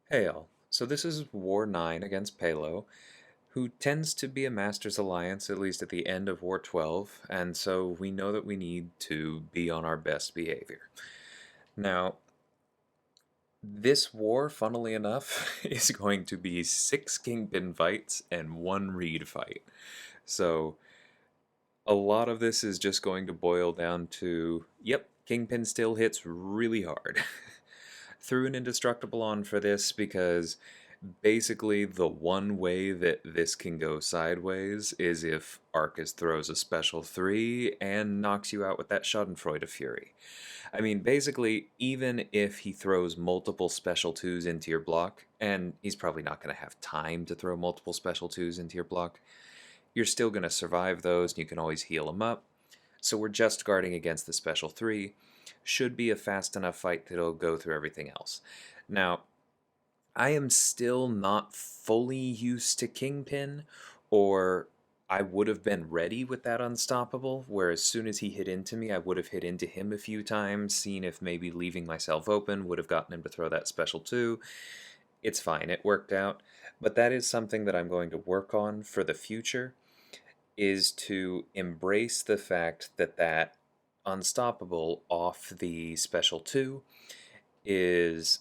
Hey all. So this is War 9 against PALO, who tends to be a Masters Alliance, at least at the end of War 12, and so we know that we need to be on our best behavior. Now, this war, funnily enough, is going to be 6 Kingpin fights and 1 Reed fight. So, a lot of this is just going to boil down to, yep, Kingpin still hits really hard. Threw an indestructible on for this because basically the one way that this can go sideways is if Aarkus throws a special 3 and knocks you out with that Schadenfreude Fury. I mean, basically, even if he throws multiple special 2s into your block, and he's probably not going to have time to throw multiple special 2s into your block, you're still going to survive those and you can always heal them up. So we're just guarding against the special 3. Should be a fast enough fight that it'll go through everything else. Now, I am still not fully used to Kingpin, or I would have been ready with that unstoppable, where as soon as he hit into me, I would have hit into him a few times, seen if maybe leaving myself open would have gotten him to throw that special 2. It's fine, it worked out. But that is something that I'm going to work on for the future, is to embrace the fact that that unstoppable off the special 2 is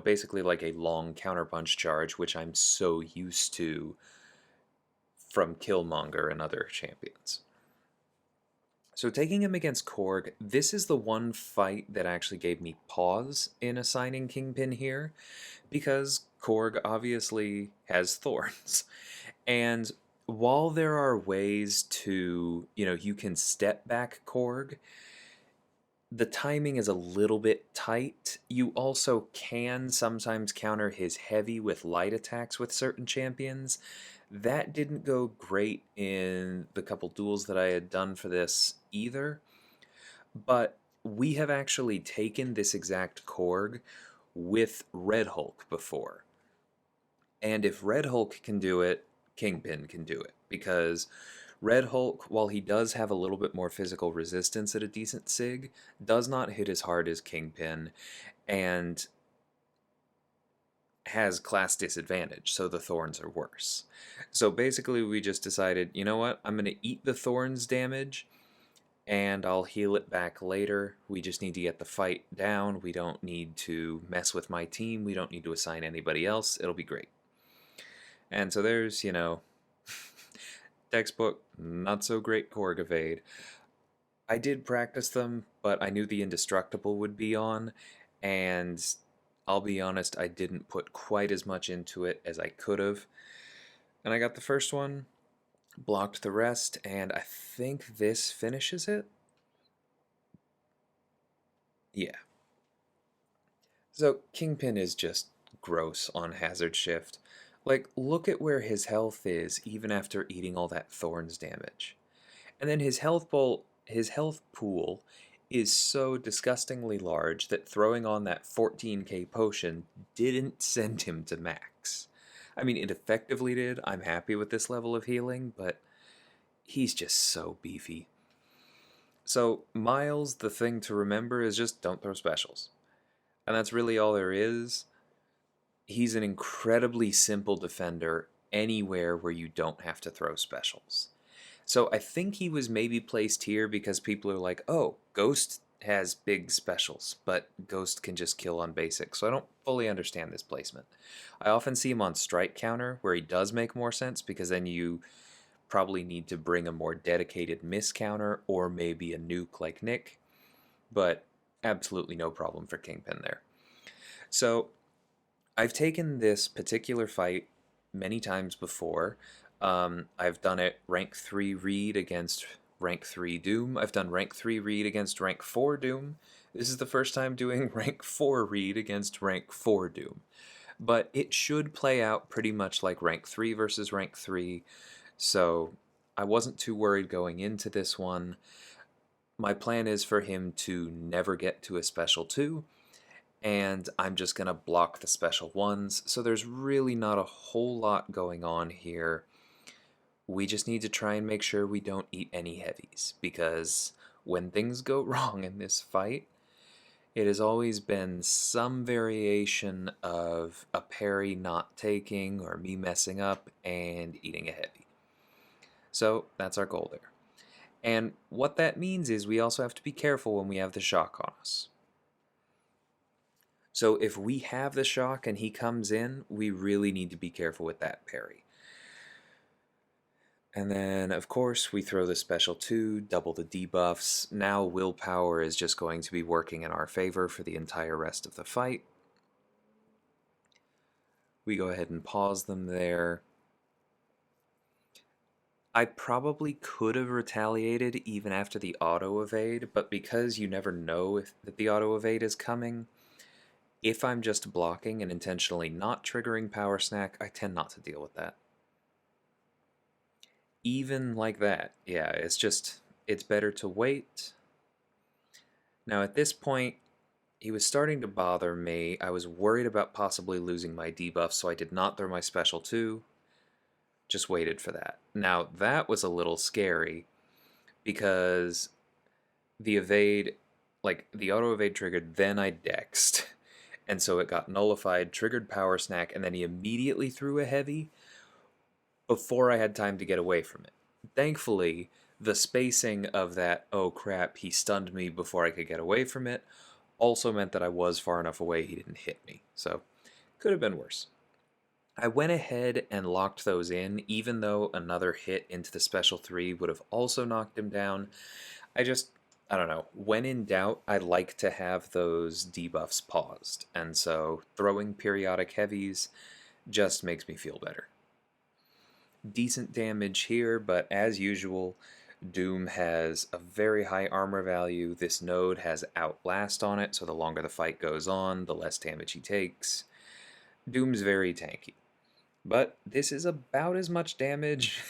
basically like a long counterpunch charge, which I'm so used to from Killmonger and other champions. So taking him against Korg, this is the one fight that actually gave me pause in assigning Kingpin here, because Korg obviously has thorns. And while there are ways to, you can step back Korg, the timing is a little bit tight. You also can sometimes counter his heavy with light attacks with certain champions. That didn't go great in the couple duels that I had done for this either, but we have actually taken this exact Korg with Red Hulk before. And if Red Hulk can do it, Kingpin can do it. Because Red Hulk, while he does have a little bit more physical resistance at a decent SIG, does not hit as hard as Kingpin and has class disadvantage, so the thorns are worse. So basically, we just decided, you know what, I'm going to eat the thorns damage and I'll heal it back later. We just need to get the fight down. We don't need to mess with my team. We don't need to assign anybody else. It'll be great. And so there's, textbook, not so great Korg evade. I did practice them, but I knew the indestructible would be on, and I'll be honest, I didn't put quite as much into it as I could have. And I got the first one, blocked the rest, and I think this finishes it. Yeah. So Kingpin is just gross on Hazard Shift. Like, look at where his health is even after eating all that Thorns damage. And then his health pool is so disgustingly large that throwing on that 14k potion didn't send him to max. I mean, it effectively did. I'm happy with this level of healing, but he's just so beefy. So, Miles, the thing to remember is just don't throw specials. And that's really all there is. He's an incredibly simple defender anywhere where you don't have to throw specials. So I think he was maybe placed here because people are like, oh, Ghost has big specials, but Ghost can just kill on basic. So I don't fully understand this placement. I often see him on Strike Counter, where he does make more sense because then you probably need to bring a more dedicated miss counter or maybe a nuke like Nick, but absolutely no problem for Kingpin there. So I've taken this particular fight many times before. I've done it rank 3 Reed against rank 3 Doom. I've done rank 3 Reed against rank 4 Doom. This is the first time doing rank 4 Reed against rank 4 Doom. But it should play out pretty much like rank 3 versus rank 3, so I wasn't too worried going into this one. My plan is for him to never get to a special 2, and I'm just going to block the special 1s, so there's really not a whole lot going on here. We just need to try and make sure we don't eat any heavies, because when things go wrong in this fight, It has always been some variation of a parry not taking or me messing up and eating a heavy. So that's our goal there. And what that means is we also have to be careful when we have the shock on us. So if we have the shock and he comes in, we really need to be careful with that parry. And then, of course, we throw the special 2, double the debuffs. Now willpower is just going to be working in our favor for the entire rest of the fight. We go ahead and pause them there. I probably could have retaliated even after the auto evade, but because you never know if that the auto evade is coming, if I'm just blocking and intentionally not triggering power snack, I tend not to deal with that. Even like that, yeah, it's better to wait. Now at this point, he was starting to bother me. I was worried about possibly losing my debuff, so I did not throw my special 2. Just waited for that. Now that was a little scary because the evade, like the auto evade triggered, then I dexed. And so it got nullified, triggered power snack, and then he immediately threw a heavy before I had time to get away from it. Thankfully, the spacing of that, oh crap, he stunned me before I could get away from it, also meant that I was far enough away he didn't hit me. So, could have been worse. I went ahead and locked those in, even though another hit into the special 3 would have also knocked him down. I don't know, when in doubt, I like to have those debuffs paused, and so throwing periodic heavies just makes me feel better. Decent damage here, but as usual, Doom has a very high armor value. This node has Outlast on it, so the longer the fight goes on, the less damage he takes. Doom's very tanky. But this is about as much damage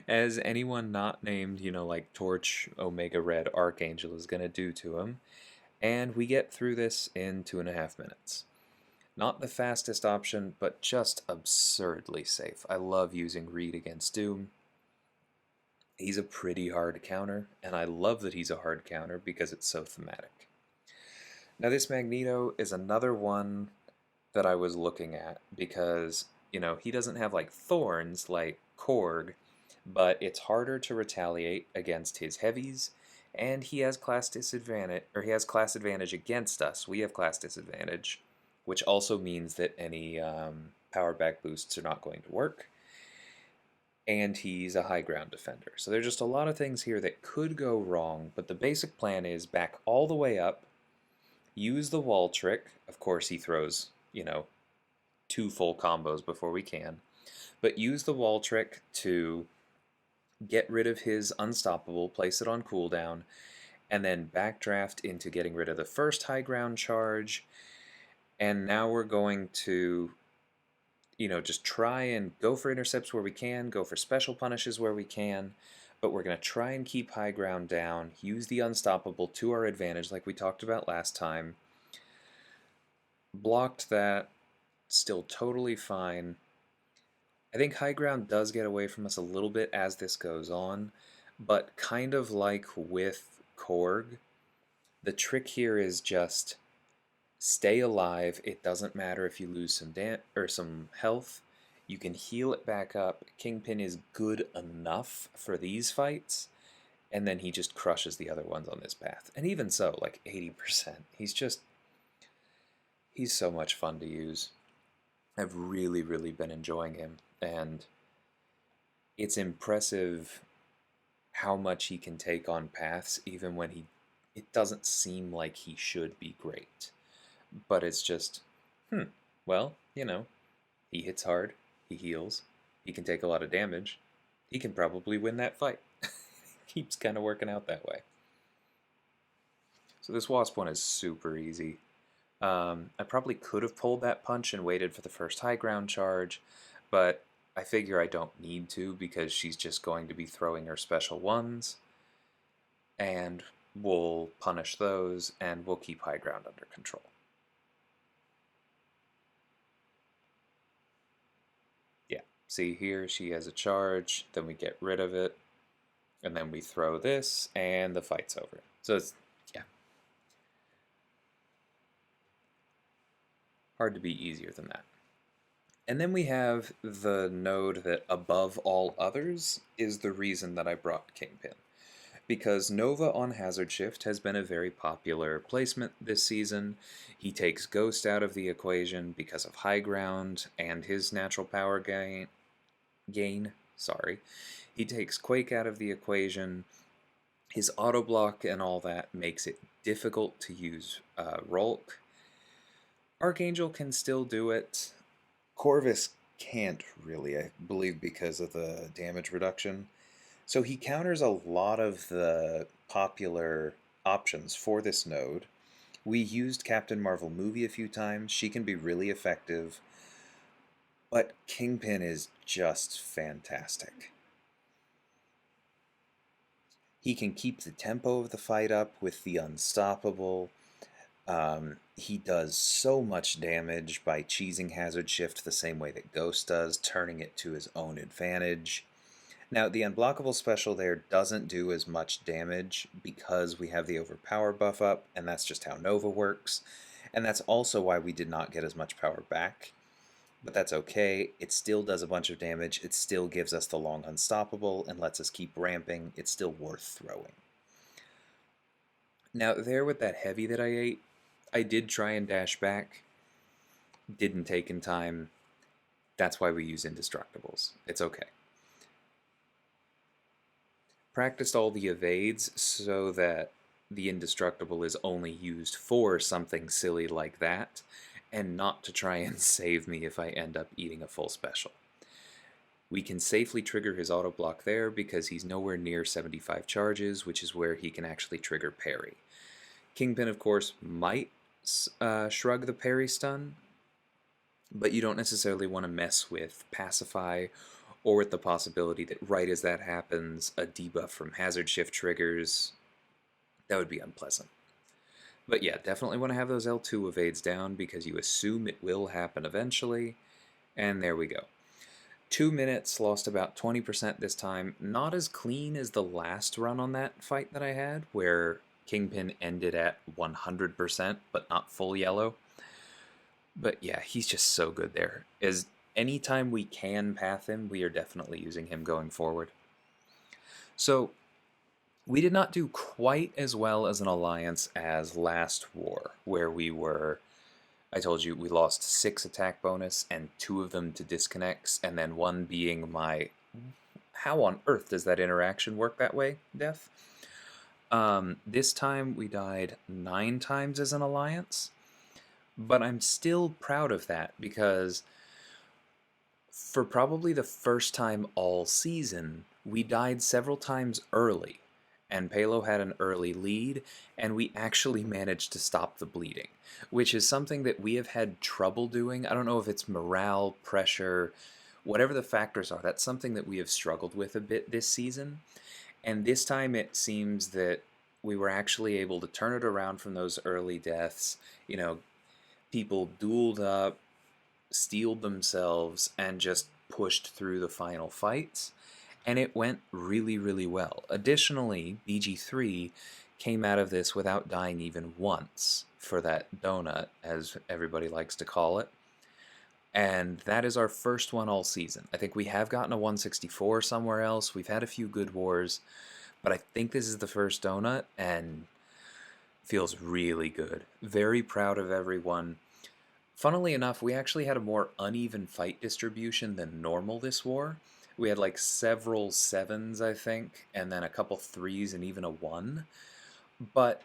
as anyone not named, like Torch, Omega Red, Archangel is going to do to him. And we get through this in 2.5 minutes. Not the fastest option, but just absurdly safe. I love using Reed against Doom. He's a pretty hard counter, and I love that he's a hard counter because it's so thematic. Now this Magneto is another one that I was looking at because he doesn't have like thorns like Korg, but it's harder to retaliate against his heavies, and he has class advantage against us. We have class disadvantage, which also means that any power back boosts are not going to work. And he's a high ground defender. So there's just a lot of things here that could go wrong, but the basic plan is back all the way up, use the wall trick. Of course, he throws, 2 full combos before we can. But use the wall trick to get rid of his unstoppable, place it on cooldown, and then backdraft into getting rid of the first high ground charge. And now we're going to, just try and go for intercepts where we can, go for special punishes where we can, but we're going to try and keep high ground down, use the unstoppable to our advantage like we talked about last time. Blocked that. Still totally fine. I think high ground does get away from us a little bit as this goes on, but kind of like with Korg, the trick here is just stay alive. It doesn't matter if you lose some health. You can heal it back up. Kingpin is good enough for these fights, and then he just crushes the other ones on this path. And even so, like 80%. He's so much fun to use. I've really, really been enjoying him, and it's impressive how much he can take on paths, even when it doesn't seem like he should be great. But it's just, well, he hits hard, he heals, he can take a lot of damage, he can probably win that fight. Keeps kind of working out that way. So this Wasp one is super easy. I probably could have pulled that punch and waited for the first high ground charge, but I figure I don't need to because she's just going to be throwing her special 1s, and we'll punish those, and we'll keep high ground under control. Yeah, see here, she has a charge, then we get rid of it, and then we throw this, and the fight's over. So it's, yeah. Hard to be easier than that. And then we have the node that above all others is the reason that I brought Kingpin. Because Nova on Hazard Shift has been a very popular placement this season. He takes Ghost out of the equation because of High Ground and his natural power gain. Sorry. He takes Quake out of the equation. His auto block and all that makes it difficult to use Rolk. Archangel can still do it. Corvus can't really, I believe, because of the damage reduction. So he counters a lot of the popular options for this node. We used Captain Marvel movie a few times. She can be really effective. But Kingpin is just fantastic. He can keep the tempo of the fight up with the Unstoppable. He does so much damage by cheesing Hazard Shift the same way that Ghost does, turning it to his own advantage. Now, the unblockable special there doesn't do as much damage because we have the overpower buff up, and that's just how Nova works. And that's also why we did not get as much power back. But that's okay, it still does a bunch of damage, it still gives us the long unstoppable and lets us keep ramping, it's still worth throwing. Now, there with that heavy that I ate, I did try and dash back, didn't take in time. That's why we use indestructibles. It's okay. Practiced all the evades so that the indestructible is only used for something silly like that, and not to try and save me if I end up eating a full special. We can safely trigger his auto block there because he's nowhere near 75 charges, which is where he can actually trigger parry. Kingpin, of course, might shrug the parry stun, but you don't necessarily want to mess with Pacify or with the possibility that right as that happens, a debuff from Hazard Shift triggers. That would be unpleasant. But yeah, definitely want to have those L2 evades down because you assume it will happen eventually. And there we go. 2 minutes, lost about 20% this time. Not as clean as the last run on that fight that I had, where Kingpin ended at 100%, but not full yellow. But yeah, he's just so good there. As anytime we can path him, we are definitely using him going forward. So, we did not do quite as well as an alliance as last war, where I told you we lost 6 attack bonus and 2 of them to disconnects, and then 1 being my... How on earth does that interaction work that way, Death? This time we died 9 times as an alliance, but I'm still proud of that because for probably the first time all season, we died several times early, and PALO had an early lead, and we actually managed to stop the bleeding, which is something that we have had trouble doing. I don't know if it's morale, pressure, whatever the factors are. That's something that we have struggled with a bit this season, and this time it seems that we were actually able to turn it around from those early deaths. You know, people dueled up, steeled themselves, and just pushed through the final fights, and it went really, really well. Additionally, BG3 came out of this without dying even once for that donut, as everybody likes to call it. And that is our first one all season. I think we have gotten a 164 somewhere else. We've had a few good wars, but I think this is the first donut, and feels really good. Very proud of everyone. Funnily enough, we actually had a more uneven fight distribution than normal this war. We had like several 7s, I think, and then a couple 3s and even a 1. But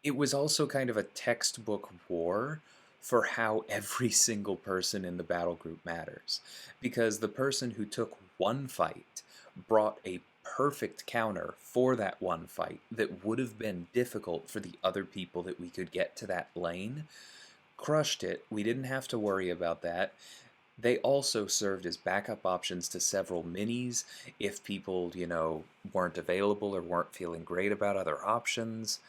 it was also kind of a textbook war for how every single person in the battle group matters. Because the person who took one fight brought a perfect counter for that one fight that would have been difficult for the other people that we could get to that lane. Crushed it. We didn't have to worry about that. They also served as backup options to several minis if people, weren't available or weren't feeling great about other options.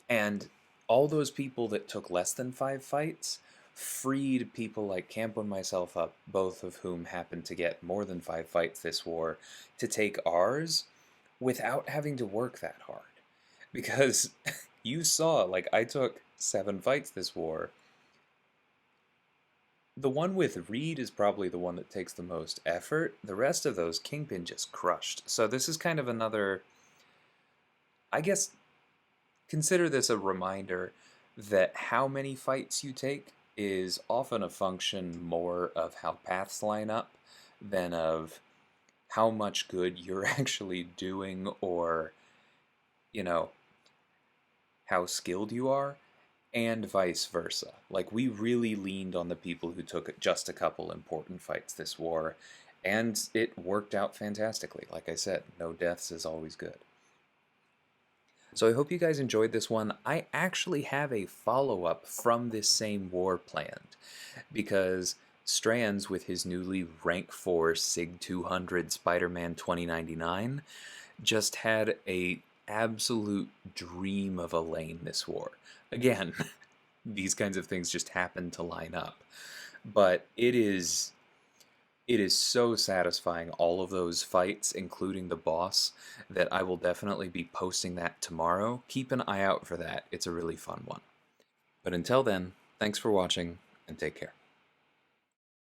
And all those people that took less than 5 fights freed people like Campo and myself up, both of whom happened to get more than 5 fights this war, to take ours without having to work that hard. Because you saw, I took 7 fights this war, The one with Reed is probably the one that takes the most effort. The rest of those Kingpin just crushed. So this is kind of another, I guess, consider this a reminder that how many fights you take is often a function more of how paths line up than of how much good you're actually doing, or, you know, how skilled you are, and vice versa. Like, we really leaned on the people who took just a couple important fights this war, and it worked out fantastically. Like I said, no deaths is always good. So I hope you guys enjoyed this one. I actually have a follow-up from this same war planned, because Strands, with his newly rank 4 SIG 200 Spider-Man 2099, just had a absolute dream of a lane this war. Again, these kinds of things just happen to line up. But it is so satisfying, all of those fights, including the boss, that I will definitely be posting that tomorrow. Keep an eye out for that. It's a really fun one. But until then, thanks for watching, and take care.